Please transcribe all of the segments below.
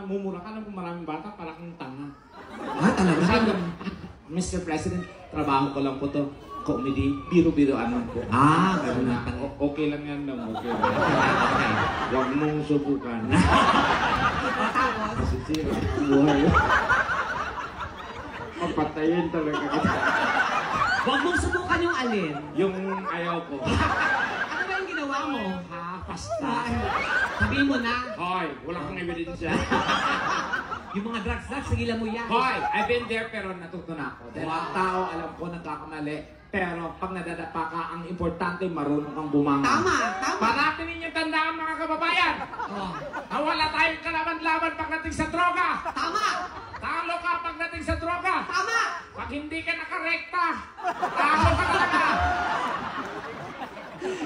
Mumura ka ng maraming bata para kang tanga. Ah, talaga? Sabi, Mr. President, trabaho ko lang po to. Comedy, biro-biroan lang po. Ah, gano'n na. Okay lang yan lang, okay lang. Huwag mong subukan. Sisira, buhay. Papatayin talaga kita. Huwag mong subukan yung alin. Yung ayaw ko. Ano ba yung ginawa mo? Ha, pasta. Sabihin mo na. Hoy, wala kang ebidensya. Yung mga drugs, sigilan mo yan. Hoy, I've been there pero natuto na ako. Dahil ang tao, alam ko, nagkakamali. Pero pag nadadapa ka, ang importante, marunong kang bumangon. Tama, tama. Parati ninyo tandaan mga kababayan. Oh. Na wala tayong kalaban-laban pagdating sa droga. Tama! Talo ka pagdating sa droga. Tama! Pag hindi ka nakarekta, talo ka talaga.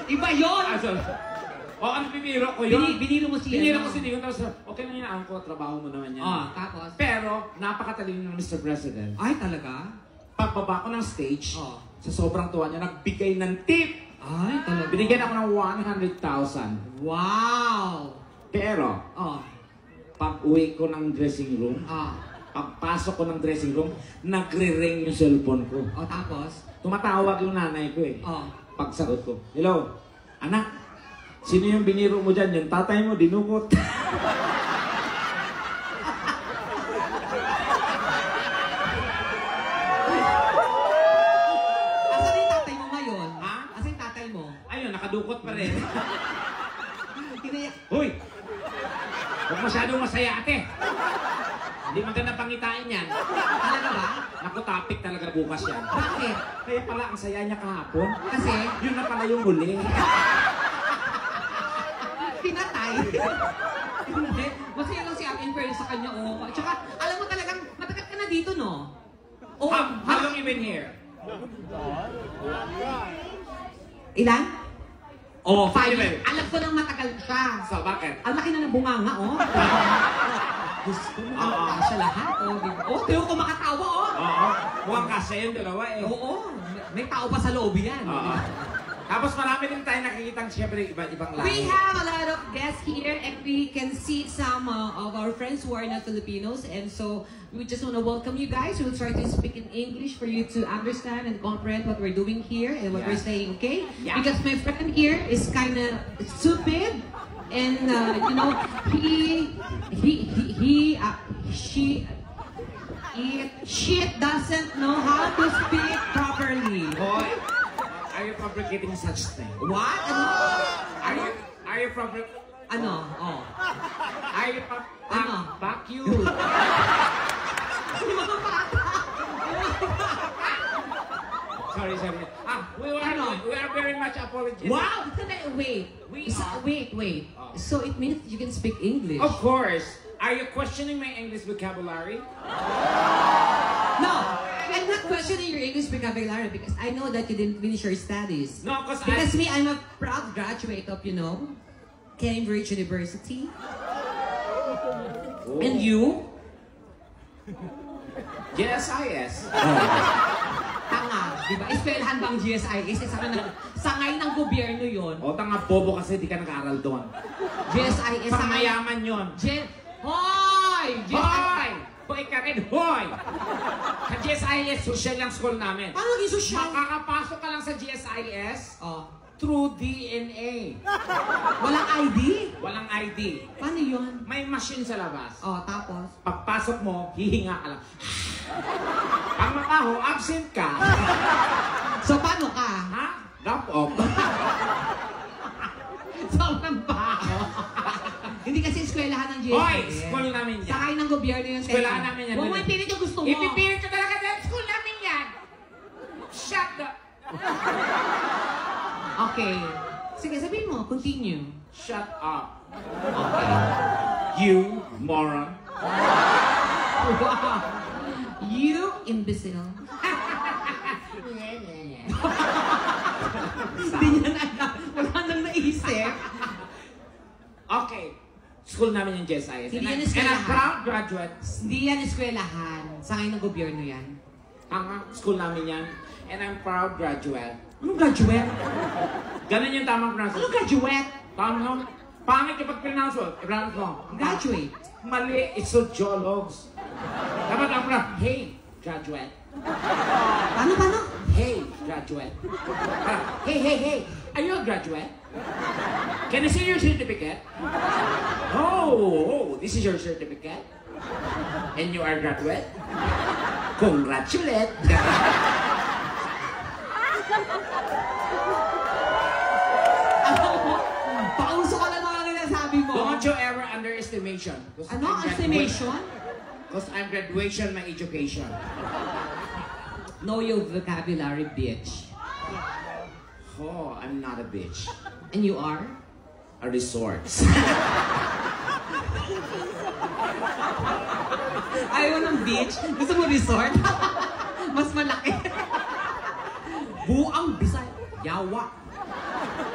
Iba yun! O, ano biniro ko yun? Biniro mo siya. Biniro ko si Diego, tapos okay na yun, ko, trabaho mo naman yan. Oh, tapos? Pero, napakatalino ng Mr. President. Ay, talaga? Pagbaba ko ng stage, Oh. sa sobrang tuwa niya, nagbigay ng tip. Ay, talaga? Binigyan ako ng 100,000. Wow! Pero, Oh. pag uwi ko ng dressing room, Oh. pagpasok ko ng dressing room, nagre-ring yung cellphone ko. Oh, tapos? Tumatawag yung nanay ko eh. Oh. Pagsagot ko, hello, anak, sino yung biniro mo dyan? Yung tatay mo, dinukot. Asan yung tatay mo ngayon? Ha? Asan yung tatay mo? Ayun, nakadukot pa rin. Tinayak. Hoy! Huwag masyadong masaya ate. Hindi maganda pangitain yan. Talaga ba? Naku, topic talaga bukas yan. Bakit? Kaya pala ang saya niya kahapon. Kasi? Yun na pala yung huli. Pinatay. Hindi. Masaya lang si Ate Inferno sa kanya, oh. Tsaka, alam mo talagang, matagal ka na dito, no? Oh, How long you been here? Ilan? Oh, 5 years. Alam ko nang matagal siya. So, bakit? Ang laki na ng bunganga, oh. Gusto mo na siya lahat, oh. Diba? Oh, tiyo ko makatawa, oh. Oo. Mukhang kasya yung dalawa eh. Oo. May tao pa sa loob yan. Oo. Tapos marami din tayo nakikitang siyempre iba-ibang lahi. We have a lot of guests here and we can see some of our friends who are not Filipinos, and so we just want to welcome you guys. We'll try to speak in English for you to understand and comprehend what we're doing here and what we're saying, okay? Yeah. Because my friend here is kind of stupid, and you know, she doesn't know how to speak properly. Hoy, are you fabricating such thing? What? Ano? Are you fabricating? Ano? Oh. Are you Ano? Fuck you. Yung mga bata. Sorry. We are very much apologetic. Wow! Wait. Wait. Oh. So it means you can speak English. Of course. Are you questioning my English vocabulary? No, I'm not questioning your English vocabulary because I know that you didn't finish your studies. No, because I'm a proud graduate of, you know, Cambridge University. Oh. And you? GSIS. Tanga, di ba? Eskwelahan bang GSIS? Sangay ng gobyerno yon. O, tanga bobo kasi di ka nag-aaral doon. GSIS, Pangmayaman yun. Hoy! Hoy! Hoy ka rin, hoy! Sa GSIS, social yung school namin. Paano naging social? Makakapasok ka lang sa GSIS Oh. through DNA. Walang ID? Walang ID. Paano yun? May machine sa labas. Oh, tapos? Pagpasok mo, hihinga ka lang. Pag makaho, absent ka. So, paano ka? Ha? Drop off. Sobrang baho. Hindi kasi eskwelahan ng GSIS. Hoy! School namin yan. Sakay ng gobyerno yung Eskwelahan namin yan. Huwag mo ipilit yung gusto mo. Ipipilit ko talaga dahil school namin yan. Shut up. Okay. Sige, sabihin mo. Continue. Shut up. Okay. You moron. Wow. You imbecile. Hindi niya na alam. Wala nang naisip. Okay. School namin yung GSIS. Hindi yan And eskwelahan. I'm proud graduate. Hindi yan eskwelahan. Sakay ng gobyerno yan. Ang school namin yan. And I'm proud graduate. Anong graduate? Ganun yung tamang pronunciation. Anong graduate? Tama. Pangit kapag pronounce mo. I-pronounce mo. Graduate. Mali, it's sociologues. Dapat ako na, hey, graduate. Paano? Hey, graduate. Hey, are you a graduate? Can I see your certificate? Oh, this is your certificate? And you are a graduate? Congratulate! Pauso ka lang mga ninasabi mo. Don't you ever underestimation. Ano ang estimation? Because I'm graduation, my education. Know your vocabulary, bitch. Oh, I'm not a bitch. And you are? A resort. Ayaw ng beach? Gusto mo resort? Mas malaki. Buang Bisaya. Yawa.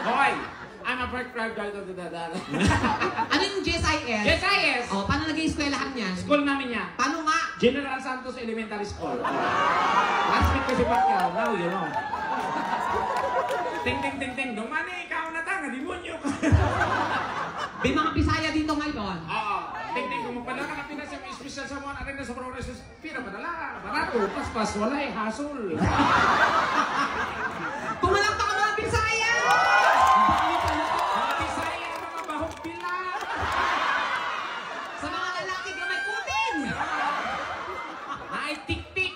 Hoy! I'm a first graduate of the Ano yung GSIS? JSIS! Oh, paano naging eskwelahan niya? School namin yan. Paano nga? General Santos Elementary School. Last week kasi Pacquiao, now you know. Ting. Dumani, ikaw na tanga, demonyo ka. May mga Bisaya dito ngayon. Oo. Ting, kung magpadala ka ng Pinas, yung special sa mga arena sa Progresos, pira padala, barato, paspas, wala eh, hasol. Pumalang pa ka mga Bisaya! Mga Bisaya, mga bahog pila. Sa mga lalaki ka may putin! Ay, tik-tik.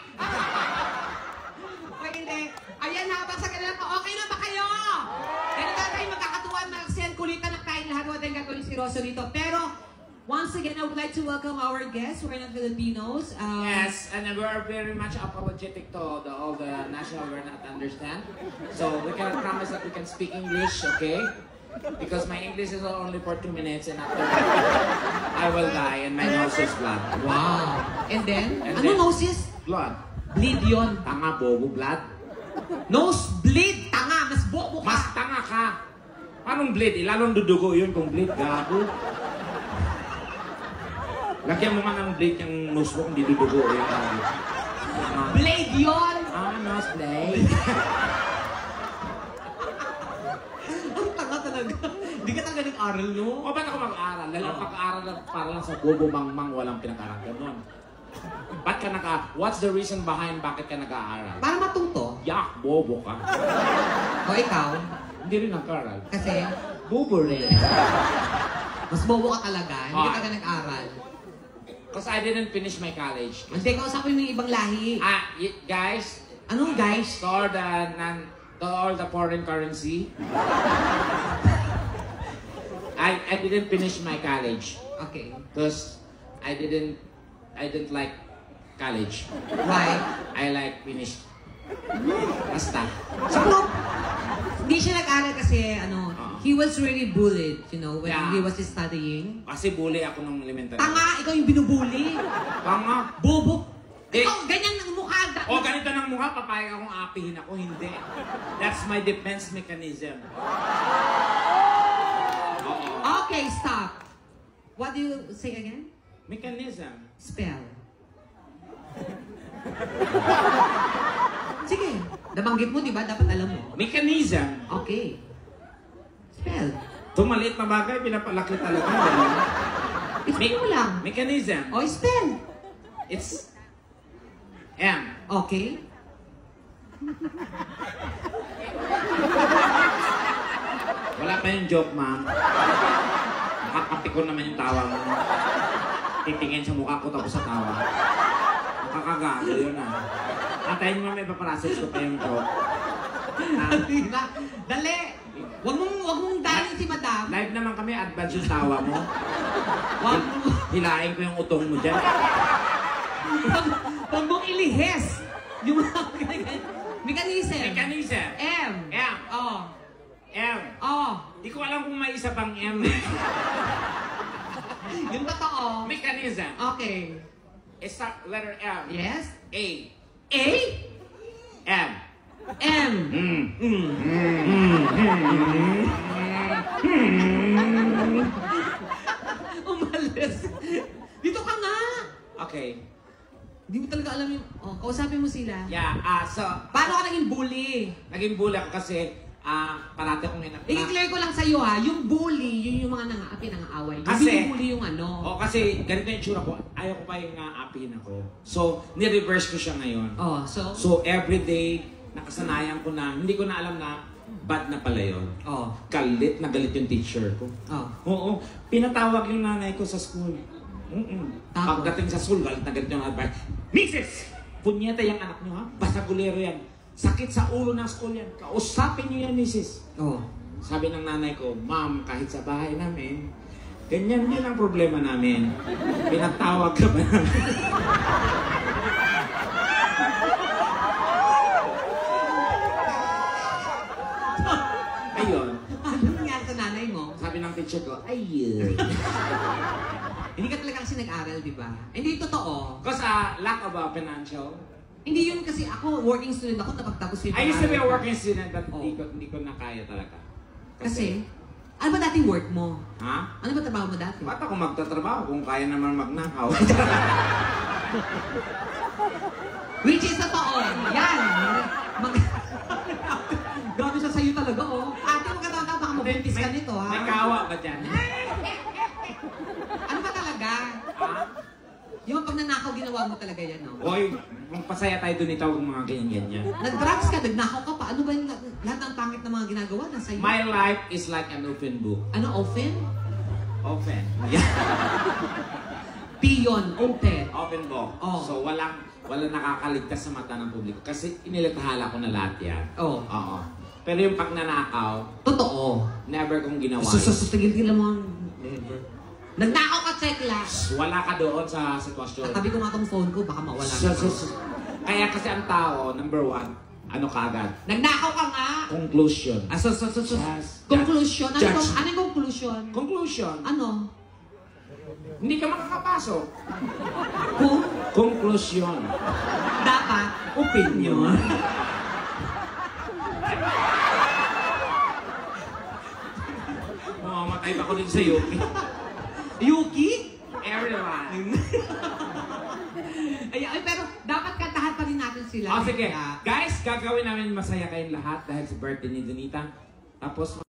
Pwede hindi. Ayan, habang sa kanila pa, okay na ba kayo? Ganito tayo magkakatuwan, mag-send kulitan na kain lahat. Huwag tayong gagawin si Rosso dito. Pero, once again, I would like to welcome our guests. We're not Filipinos. Yes, and we are very much apologetic to all the national we're not understand. So we cannot promise that we can speak English, okay? Because my English is only for 2 minutes and after that, I will die and my nose is blood. Wow. And then, And ano then- noses? Blood. Bleed yon. Tanga, bobo, blood. Nose bleed. Tanga, mas bobo ka. Mas tanga ka. Anong bleed? Ilalong dudugo yun kung bleed, gago. Lagyan mo nga ng bleed yung nose mo kung di dudugo yun. Blade yon. Nose blade. Ang tanga talaga. Hindi ka talaga nag-aral, no? O ba't ako mag-aaral? Dahil ang pag-aaral lang para lang sa bobo mangmang walang pinag-aaral. Ganon. Ba't ka what's the reason behind bakit ka nag-aaral? Para matuto. Yak, bobo ka. O ikaw, Hindi rin nag-aaral. kasi Bobo rin. mas bobo ka talaga. Hindi ka Ah. talaga nag-aral. Because I didn't finish my college. Hindi, kausapin mo yung ibang lahi. Guys, Anong guys? to all the foreign currency, I didn't finish my college. Okay. Because I didn't like college. Why? I like finished. Basta. Siguro, hindi siya nag-aral kasi, he was really bullied, when Yeah. he was studying. Kasi bully ako nung elementary. Tanga, ikaw yung binubuli. Tanga. Bobo. Eh. Ikaw, ganyan ang mukha. O ganito ng mukha, papayag akong apihin ako. Hindi. That's my defense mechanism. Oo. Okay, stop. What do you say again? Mechanism. Spell. Sige. Nabanggit mo, di ba? Dapat alam mo. Mechanism. Okay. Spell. Itong maliit na bagay, pinapalaki talaga. Spell mo lang. Mechanism. O, spell. It's M. Okay. Wala pa yung joke, ma'am. Nakakapikon naman yung tawa mo. Titingin sa mukha ko tapos sa tawa. Nakakagago yun Antayin mo may paparasage ko pa yung joke. Diba? Dali. Wag mong dalhin si madam. Live naman kami, advance yung tawa mo. Wag Hilain ko yung utong mo dyan. Wag mong ilihes. Yung mga mechanism. Mechanism. M. M. Oh. M. Oh. Di ko alam kung may isa pang M. Yung totoo. Mechanism. Okay. It's letter M. Yes. A. A. M. M. Umalis. Dito ka nga. Okay. Hindi mo talaga alam yung... Oh, kausapin mo sila. Yeah, so, Paano ka naging bully? naging bully ako kasi parati akong I-clear ko lang sa'yo ha, yung bully, yun yung mga nang-aaway. Kasi, hindi yung bully yung ano. Kasi ganito yung tsura ko, ayaw ko pa yung aapin ako. So, ni-reverse ko siya ngayon. So, everyday, nakasanayan ko na, hindi ko na alam na bad na pala yun. Galit na galit yung teacher ko. Oo. Pinatawag yung nanay ko sa school. Pagdating sa school, galit na galit yung advice. Mrs! Punyeta yung anak nyo ha? Basagulero yan. Sakit sa ulo ng school yan. Kausapin nyo yan, Mrs. Sabi ng nanay ko, Ma'am, kahit sa bahay namin, ganyan din ang problema namin. Pinatawag ka ba namin? Ayun. Ano nangyari sa nanay mo? Sabi ng teacher ko, ayun. Hindi ka talaga kasi nag-aral, di ba? Hindi totoo. Because lack of financial. Hindi yun kasi ako, working student ako, napagtapos yung I used to be a ko. working student, but hindi ko na kaya talaga. Kasi, ano ba dating work mo? Ha? Ano ba trabaho mo dati? Ba't ako magtatrabaho kung kaya naman magnakaw? Which is totoo. Yan. Grabe siya sa'yo talaga, oh. Ate, magkataon-taon, baka mabuntis ka nito, ha? May kawa ba dyan? Ano ba talaga? Yung pag nanakaw, ginawa mo talaga yan, no? Oy, magpasaya tayo dun itawag mga ganyan-ganyan. Nag-drugs ka, nagnakaw ka pa. Ano ba yung lahat ng pangit na mga ginagawa nasa iyo? My life is like an open book. Ano, open? Open. Yeah. Piyon, open. Open book. Oh. So, walang nakakaligtas sa mata ng publiko. Kasi inilathala ko na lahat yan. Oo. Pero yung pag nanakaw, Totoo. never kong ginawa. Tigil-tigil mo. Never. Nagnakaw ka, Tekla. Wala ka doon sa sitwasyon. Tabi ko nga tong phone ko, baka mawala ka. Kaya kasi ang tao, number one, ano kaagad? Nagnakaw ka nga. Conclusion. Yes. Conclusion? Ano yung conclusion? Conclusion. Ano? Hindi ka makakapasok. Kung? Conclusion. Dapat? Opinion. Mamamatay ba ko din sa Yuki? Yuki? Everyone. Ay, pero dapat kantahan pa rin natin sila. Sige. Guys, gagawin namin masaya kayong lahat dahil sa birthday ni Donita. Tapos,